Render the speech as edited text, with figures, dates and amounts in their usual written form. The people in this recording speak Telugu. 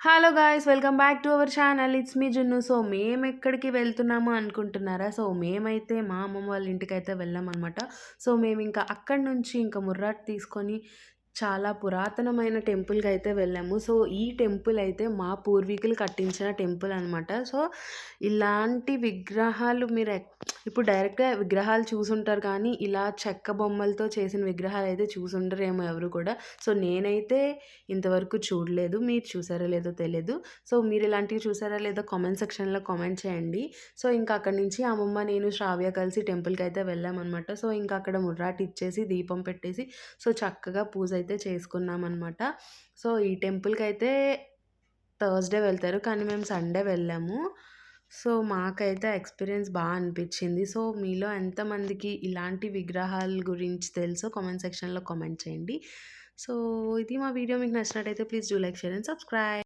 Hello guys! Welcome back to our channel. It's me జున్ను. సో, మేమెక్కడికి వెళ్తున్నాము అనుకుంటున్నారా? సో, మేమైతే మా అమ్మమ్మ వాళ్ళ ఇంటికైతే వెళ్ళామనమాట. సో, మేమింకా అక్కడి నుంచి ఇంక ముర్రాట్ తీసుకొని చాలా పురాతనమైన టెంపుల్‌కైతే వెళ్ళాము. సో, ఈ టెంపుల్ అయితే మా పూర్వీకులు కట్టించిన టెంపుల్ అనమాట. సో, ఇలాంటి విగ్రహాలు ఇప్పుడు డైరెక్ట్‌గా విగ్రహాలు చూసుంటారు కానీ, ఇలా చెక్క బొమ్మలతో చేసిన విగ్రహాలైతే చూసుండరేమో ఎవరు కూడా. సో, నేనైతే ఇంతవరకు చూడలేదు. మీరు చూసారో లేదో తెలీదు. సో, మీరిలాంటివి చూసారా లేదో కామెంట్ సెక్షన్‌లో కామెంట్ చేయండి. సో, ఇంకా అక్కడి నుంచి అమ్మమ్మ, నేను, శ్రావ్య కలిసి టెంపుల్‌కైతే వెళ్ళామనమాట. సో, ఇంకా అక్కడ ముర్రాట్ ఇచ్చేసి, దీపం పెట్టేసి, సో, చక్కగా పూజ అయితే చేసుకున్నామనమాట. సో, ఈ టెంపుల్‌కైతే థర్స్‌డే వెళ్తారు. కానీ మేము సండే వెళ్ళాము. సో, మాకైతే ఎక్స్‌పీరియన్స్ అనిపిచ్చింది. సో, మీలో ఎంతమందికి ఇలాంటి విగ్రహాల గురించి తెలుసో కామెంట్ సెక్షన్‌లో కామెంట్ చేయండి. సో, ఇది మా వీడియో మీకు నచ్చినట్టయితే please do like, share and subscribe.